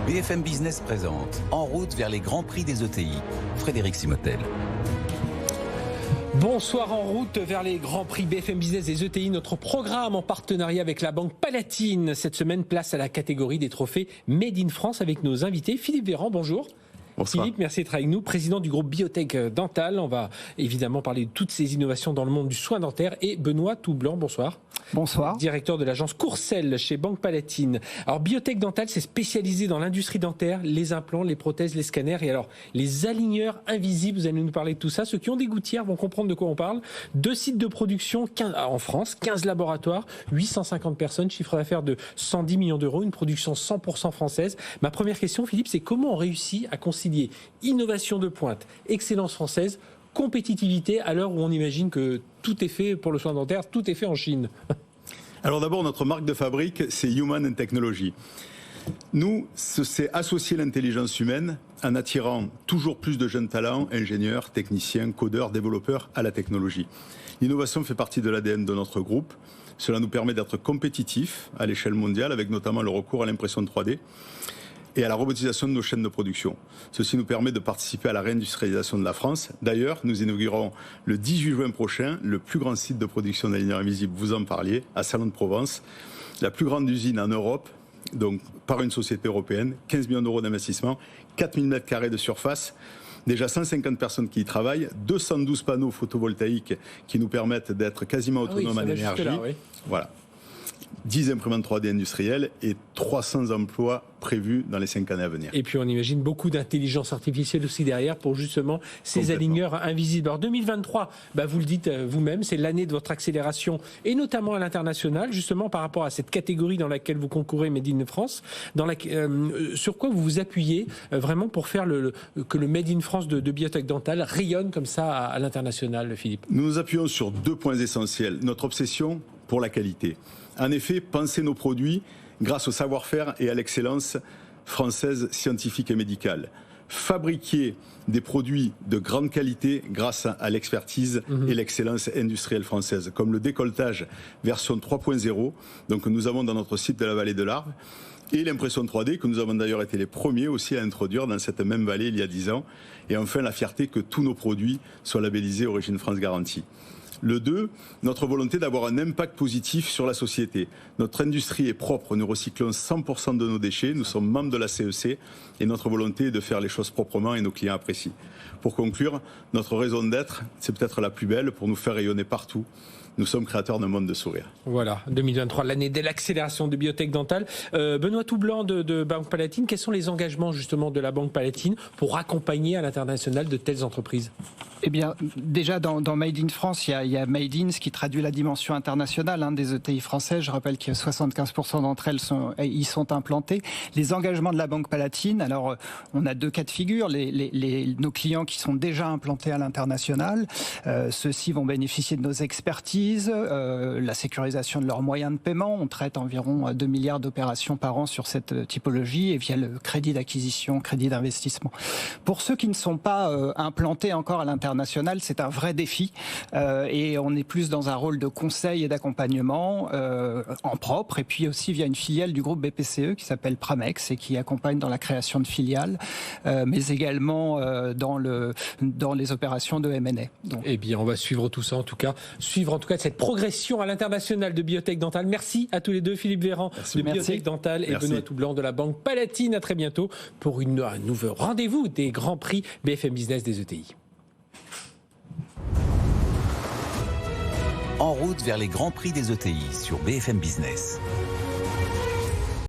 BFM Business présente En route vers les grands prix des ETI. Frédéric Simotel. Bonsoir, en route vers les grands prix BFM Business des ETI, notre programme en partenariat avec la Banque Palatine. Cette semaine, place à la catégorie des trophées Made in France avec nos invités. Philippe Véran, bonjour. Bonsoir. Philippe, merci d'être avec nous, président du groupe Biotech Dental. On va évidemment parler de toutes ces innovations dans le monde du soin dentaire. Et Benoît Toublan, bonsoir. Bonsoir. Directeur de l'agence Courcelles chez Banque Palatine. Alors, Biotech Dental, c'est spécialisé dans l'industrie dentaire, les implants, les prothèses, les scanners et alors les aligneurs invisibles. Vous allez nous parler de tout ça. Ceux qui ont des gouttières vont comprendre de quoi on parle. 2 sites de production en France, 15 laboratoires, 850 personnes, chiffre d'affaires de 110 millions d'euros, une production 100% française. Ma première question, Philippe, c'est comment on réussit à concilier innovation de pointe, excellence française, compétitivité à l'heure où on imagine que tout est fait pour le soin dentaire, tout est fait en Chine. Alors d'abord, notre marque de fabrique, c'est Human and Technology. Nous, c'est associer l'intelligence humaine en attirant toujours plus de jeunes talents, ingénieurs, techniciens, codeurs, développeurs à la technologie. L'innovation fait partie de l'ADN de notre groupe. Cela nous permet d'être compétitifs à l'échelle mondiale avec notamment le recours à l'impression 3D et à la robotisation de nos chaînes de production. Ceci nous permet de participer à la réindustrialisation de la France. D'ailleurs, nous inaugurerons le 18 juin prochain le plus grand site de production d'aligneurs invisibles, vous en parliez, à Salon de Provence, la plus grande usine en Europe, donc par une société européenne, 15 millions d'euros d'investissement, 4000 mètres carrés de surface, déjà 150 personnes qui y travaillent, 212 panneaux photovoltaïques qui nous permettent d'être quasiment autonomes en énergie. Oui. Voilà. 10 imprimantes 3D industrielles et 300 emplois prévus dans les 5 années à venir. Et puis on imagine beaucoup d'intelligence artificielle aussi derrière pour justement ces aligneurs invisibles. Alors 2023, vous le dites vous-même, c'est l'année de votre accélération et notamment à l'international, justement par rapport à cette catégorie dans laquelle vous concourez Made in France, sur quoi vous vous appuyez vraiment pour faire que le Made in France de Biotech Dental rayonne comme ça à l'international, Philippe? Nous nous appuyons sur 2 points essentiels. Notre obsession pour la qualité. En effet, penser nos produits grâce au savoir-faire et à l'excellence française scientifique et médicale. Fabriquer des produits de grande qualité grâce à l'expertise et l'excellence industrielle française, comme le décolletage version 3.0, donc que nous avons dans notre site de la vallée de l'Arve, et l'impression 3D, que nous avons d'ailleurs été les premiers aussi à introduire dans cette même vallée il y a 10 ans. Et enfin, la fierté que tous nos produits soient labellisés Origine France Garantie. Le 2, notre volonté d'avoir un impact positif sur la société. Notre industrie est propre, nous recyclons 100% de nos déchets, nous sommes membres de la CEC et notre volonté est de faire les choses proprement et nos clients apprécient. Pour conclure, notre raison d'être, c'est peut-être la plus belle pour nous faire rayonner partout. Nous sommes créateurs d'un monde de sourires. Voilà, 2023, l'année de l'accélération de Biotech Dental. Benoît Toublan de Banque Palatine, quels sont les engagements justement de la Banque Palatine pour accompagner à l'international de telles entreprises? Eh bien, déjà dans Made in France, il y a Made in, ce qui traduit la dimension internationale des ETI françaises. Je rappelle que 75% d'entre elles y sont implantées. Les engagements de la Banque Palatine, alors on a 2 cas de figure. Nos clients qui sont déjà implantés à l'international, ceux-ci vont bénéficier de nos expertises, la sécurisation de leurs moyens de paiement. On traite environ 2 milliards d'opérations par an sur cette typologie et via le crédit d'acquisition, crédit d'investissement. Pour ceux qui ne sont pas implantés encore à l'international, c'est un vrai défi et on est plus dans un rôle de conseil et d'accompagnement en propre et puis aussi via une filiale du groupe BPCE qui s'appelle Pramex et qui accompagne dans la création de filiales mais également dans les opérations de M&A. Eh bien, on va suivre tout ça en tout cas, cette progression à l'international de Biotech Dental. Merci à tous les deux, Philippe Véran de Biotech Dental et Benoît Toublan de la Banque Palatine. À très bientôt pour un nouveau rendez-vous des grands prix BFM Business des ETI. En route vers les grands prix des ETI sur BFM Business.